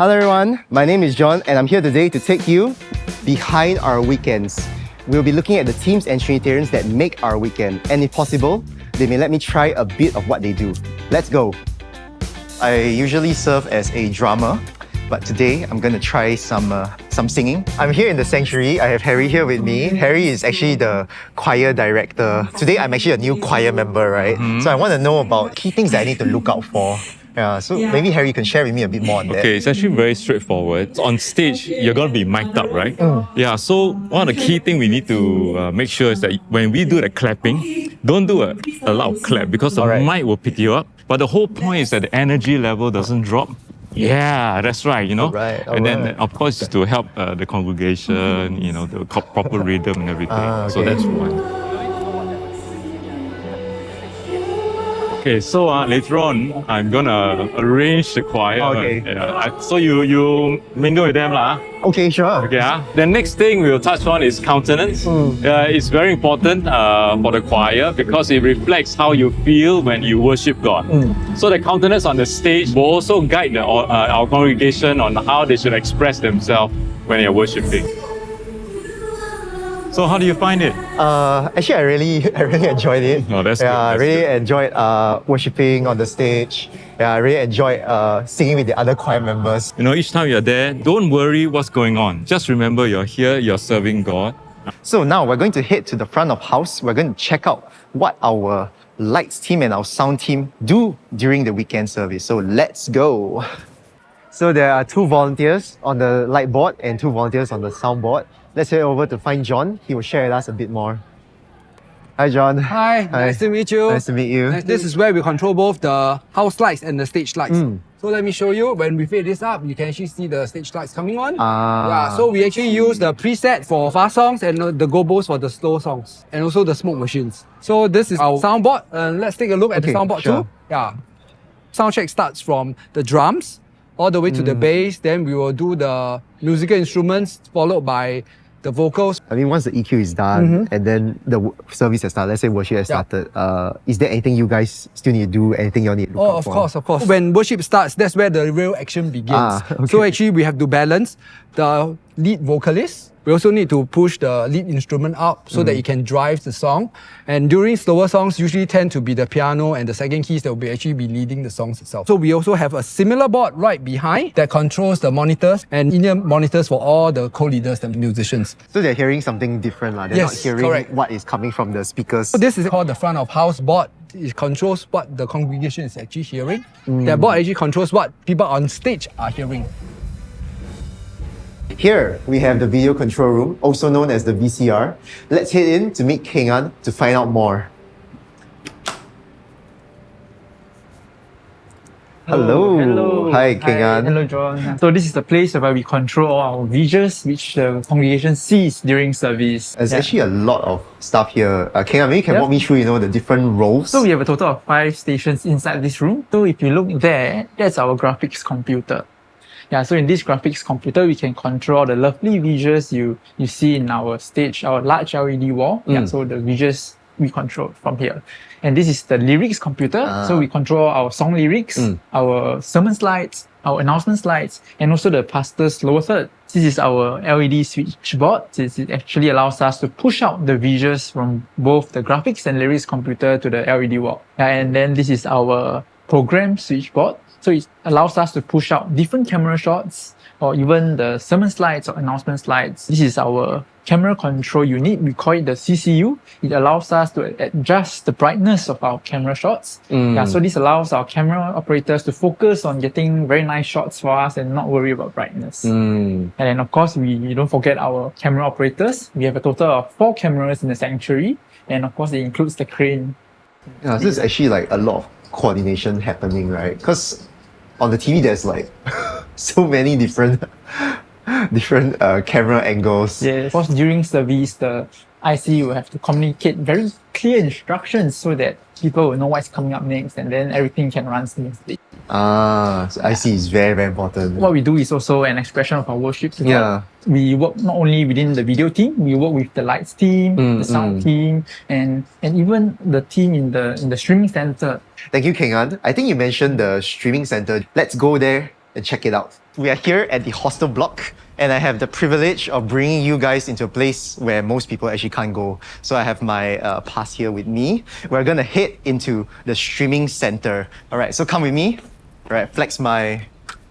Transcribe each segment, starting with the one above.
Hello everyone, my name is John and I'm here today to take you behind our weekends. We'll be looking at the teams and Trinitarians that make our weekend, and if possible, they may let me try a bit of what they do. Let's go! I usually serve as a drummer, but today I'm going to try some singing. I'm here in the sanctuary. I have Harry here with me. Harry is actually the choir director. Today I'm actually a new choir member, right? So I want to know about key things that I need to look out for. So maybe Harry can share with me a bit more on that. Okay, it's actually very straightforward. On stage, you're going to be mic'd up, right? Yeah, so one of the key things we need to make sure is that when we do the clapping, don't do a loud clap because the mic will pick you up. But the whole point is that the energy level doesn't drop. Yeah, that's right, And then, of course, to help the congregation, the proper rhythm and everything. So that's one. Okay, so later on, I'm gonna arrange the choir. Okay. So you mingle with them lah. Okay, sure. Okay. The next thing we'll touch on is countenance. It's very important for the choir because it reflects how you feel when you worship God. So the countenance on the stage will also guide our congregation on how they should express themselves when they're worshiping. So how do you find it? Actually, I really enjoyed it. Oh, that's good. I really enjoyed worshiping on the stage. I really enjoyed singing with the other choir members. Each time you're there, don't worry what's going on. Just remember you're here, you're serving God. So now we're going to head to the front of house. We're going to check out what our lights team and our sound team do during the weekend service. So let's go. So there are 2 volunteers on the light board and 2 volunteers on the sound board. Let's head over to find John. He will share with us a bit more. Hi, John. Hi, nice to meet you. Nice to meet you. This is where we control both the house lights and the stage lights. So let me show you. When we fade this up, you can actually see the stage lights coming on. So we actually use the preset for fast songs and the gobos for the slow songs, and also the smoke machines. So this is our soundboard. Let's take a look at the soundboard too. Sound check starts from the drums all the way to the bass. Then we will do the musical instruments followed by the vocals. I mean, once the EQ is done and then the service has started, let's say worship has started, is there anything you guys still need to do? Anything you need to look out for? Of course. When worship starts, that's where the real action begins. So actually, we have to balance the lead vocalist. We also need to push the lead instrument up so that it can drive the song. And during slower songs, usually tend to be the piano and the second keys that will actually be leading the songs itself. So we also have a similar board right behind that controls the monitors and in-ear monitors for all the co-leaders and musicians. So they're hearing something different. They're not hearing what is coming from the speakers. So this is called the front of house board. It controls what the congregation is actually hearing. That board actually controls what people on stage are hearing. Here, we have the video control room, also known as the VCR. Let's head in to meet Keng An to find out more. Hello. Hi, Keng An. Hello, John. So this is the place where we control all our visuals, which the congregation sees during service. There's actually a lot of stuff here. Keng An, maybe you can walk me through, the different roles. So we have a total of 5 stations inside this room. So if you look there, that's our graphics computer. So in this graphics computer, we can control the lovely visuals you see in our stage, our large LED wall. So the visuals we control from here. And this is the lyrics computer. So we control our song lyrics, our sermon slides, our announcement slides, and also the pastor's lower third. This is our LED switchboard. It actually allows us to push out the visuals from both the graphics and lyrics computer to the LED wall. And then this is our program switchboard. So it allows us to push out different camera shots or even the sermon slides or announcement slides. This is our camera control unit. We call it the CCU. It allows us to adjust the brightness of our camera shots. So this allows our camera operators to focus on getting very nice shots for us and not worry about brightness. And then of course, we don't forget our camera operators. We have a total of 4 cameras in the sanctuary. And of course, it includes the crane. So it's actually like a lot of coordination happening, right? Because on the TV, there's like so many different camera angles. Yes. Of course, during service, the IC will have to communicate very clear instructions so that people will know what's coming up next, and then everything can run smoothly. So IC is very, very important. What we do is also an expression of our worship to God. We work not only within the video team, we work with the lights team, the sound team, and even the team in the streaming center. Thank you, Keng An. I think you mentioned the streaming center. Let's go there and check it out. We are here at the hostel block, and I have the privilege of bringing you guys into a place where most people actually can't go. So I have my pass here with me. We're gonna head into the streaming center. All right, so come with me. All right, flex my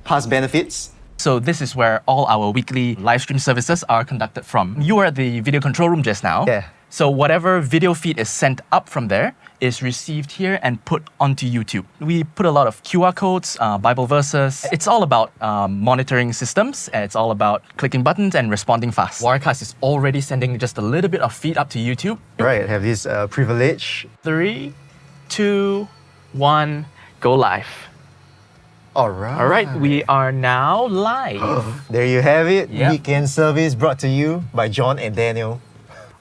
pass benefits. So this is where all our weekly live stream services are conducted from. You were at the video control room just now. Yeah. So whatever video feed is sent up from there is received here and put onto YouTube. We put a lot of QR codes, Bible verses. It's all about monitoring systems. It's all about clicking buttons and responding fast. Wirecast is already sending just a little bit of feed up to YouTube. Right, have this privilege. 3, 2, 1, go live. All right. All right, we are now live. There you have it. Yep. Weekend service brought to you by John and Daniel.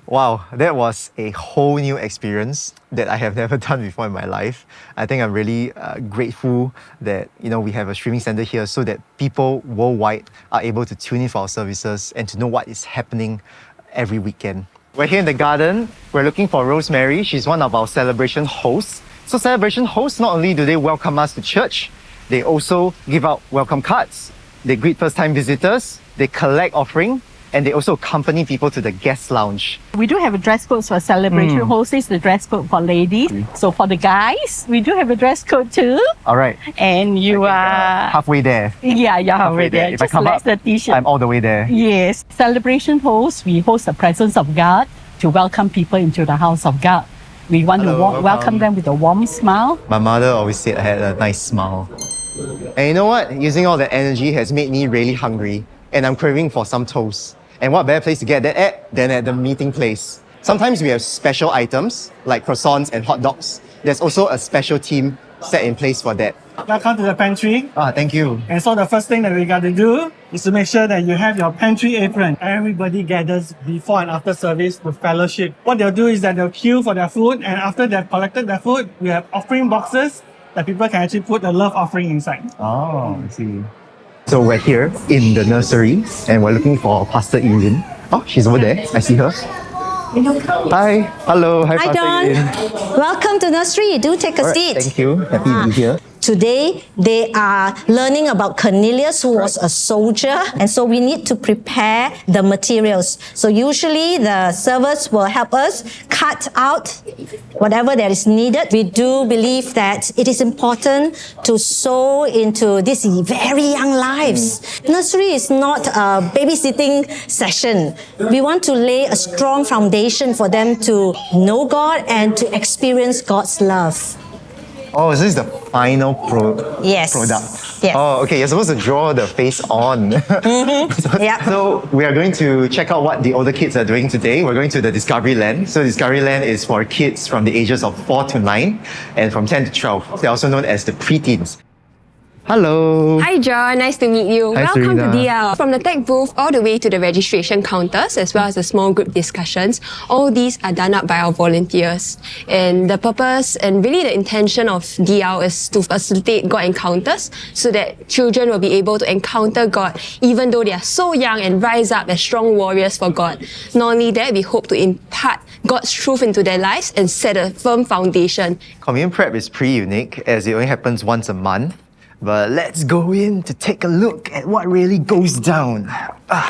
Wow, that was a whole new experience that I have never done before in my life. I think I'm really grateful that we have a streaming center here so that people worldwide are able to tune in for our services and to know what is happening every weekend. We're here in the garden. We're looking for Rosemary. She's one of our celebration hosts. So celebration hosts, not only do they welcome us to church, they also give out welcome cards. They greet first-time visitors. They collect offering. And they also accompany people to the guest lounge. We do have a dress code for celebration hosts. This is the dress code for ladies. So for the guys, we do have a dress code too. All right. And you are... halfway there. Yeah, you're halfway there. If I Just come less up, the t-shirt. I'm all the way there. Yes. Celebration hosts, we host the presence of God to welcome people into the house of God. We want to welcome them with a warm smile. My mother always said I had a nice smile. And you know what? Using all that energy has made me really hungry. And I'm craving for some toast. And what better place to get that at than at the meeting place? Sometimes we have special items like croissants and hot dogs. There's also a special team set in place for that. Welcome to the pantry. Thank you. And so the first thing that we got to do is to make sure that you have your pantry apron. Everybody gathers before and after service to fellowship. What they'll do is that they'll queue for their food, and after they've collected their food, we have offering boxes that people can actually put a love offering inside. Oh, I see. So we're here in the nursery and we're looking for Pastor Eileen. Oh, she's over there. I see her. Hi. Hello. Hi, Pastor Don. Eileen. Welcome to nursery. Do take a seat. Thank you. Happy to be here. Today, they are learning about Cornelius, who was a soldier, and so we need to prepare the materials. So usually the servers will help us cut out whatever that is needed. We do believe that it is important to sow into these very young lives. Nursery is not a babysitting session. We want to lay a strong foundation for them to know God and to experience God's love. Oh, is this the final Yes. product? Yes. Oh, okay. You're supposed to draw the face on. Yeah. So we are going to check out what the older kids are doing today. We're going to the Discovery Land. So Discovery Land is for kids from the ages of 4 to 9 and from 10 to 12. They're also known as the preteens. Hello. Hi John, nice to meet you. Hi, Welcome Serena. to DL. From the tech booth all the way to the registration counters as well as the small group discussions, all these are done up by our volunteers. And the purpose and really the intention of DL is to facilitate God encounters so that children will be able to encounter God even though they are so young and rise up as strong warriors for God. Not only that, we hope to impart God's truth into their lives and set a firm foundation. Communion prep is pretty unique as it only happens once a month. But let's go in to take a look at what really goes down.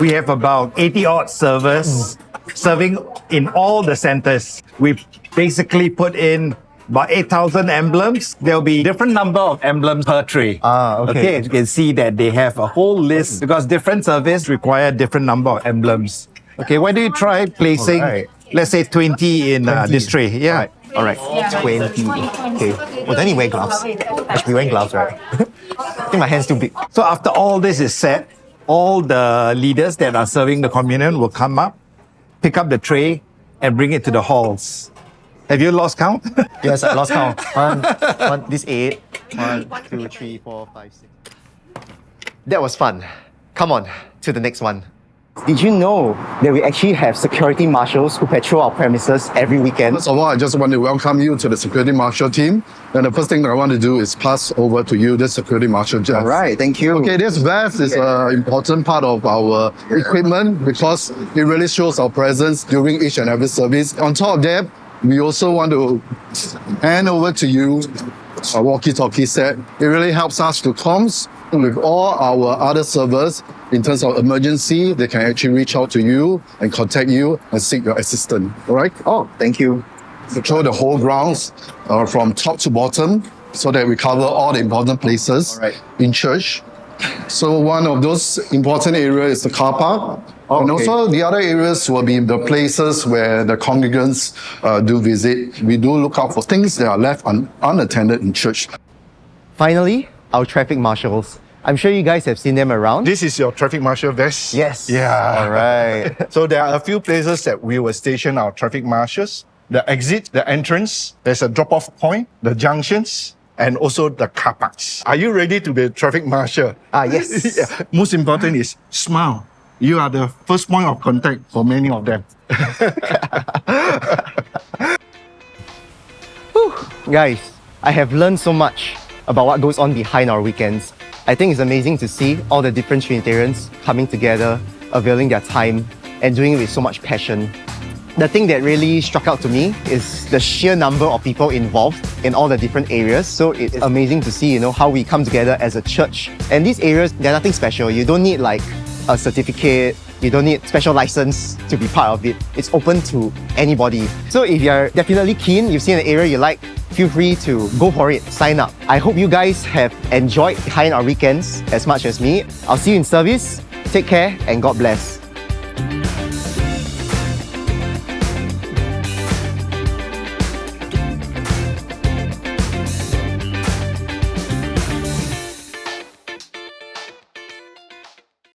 We have about 80 odd servers serving in all the centers. We basically put in about 8,000 emblems. There'll be different number of emblems per tray. Okay. You can see that they have a whole list because different service require different number of emblems. Okay, why don't you try placing, let's say 20 in this tray? Yeah. All right, 20. Okay. Well, then you wear gloves. I should be wearing gloves, right? I think my hand's too big. So after all this is set, all the leaders that are serving the communion will come up, pick up the tray, and bring it to the halls. Have you lost count? Yes, I lost count. This 8. 1, 2, 3, 4, 5, 6. That was fun. Come on, to the next one. Did you know that we actually have security marshals who patrol our premises every weekend? First of all, I just want to welcome you to the security marshal team. And the first thing that I want to do is pass over to you the security marshal, Jeff. All right, thank you. Okay, this vest is an important part of our equipment because it really shows our presence during each and every service. On top of that, we also want to hand over to you a walkie-talkie set. It really helps us to comms with all our other servers, in terms of emergency, they can actually reach out to you and contact you and seek your assistance. All right? Oh, thank you. Control the whole grounds from top to bottom so that we cover all the important places in church. So one of those important areas is the car park. And also the other areas will be the places where the congregants do visit. We do look out for things that are left unattended in church. Finally, our traffic marshals. I'm sure you guys have seen them around. This is your traffic marshal vest? Yes. Yeah. All right. So there are a few places that we will station our traffic marshals. The exit, the entrance, there's a drop-off point, the junctions, and also the car parks. Are you ready to be a traffic marshal? Yes. Yeah. Most important is smile. You are the first point of contact for many of them. Guys, I have learned so much about what goes on behind our weekends. I think it's amazing to see all the different Trinitarians coming together, availing their time, and doing it with so much passion. The thing that really struck out to me is the sheer number of people involved in all the different areas. So it's amazing to see, how we come together as a church. And these areas, they're nothing special. You don't need like a certificate. You don't need special license to be part of it. It's open to anybody. So if you're definitely keen, you've seen an area you like, feel free to go for it, sign up. I hope you guys have enjoyed Behind Our Weekends as much as me. I'll see you in service. Take care and God bless.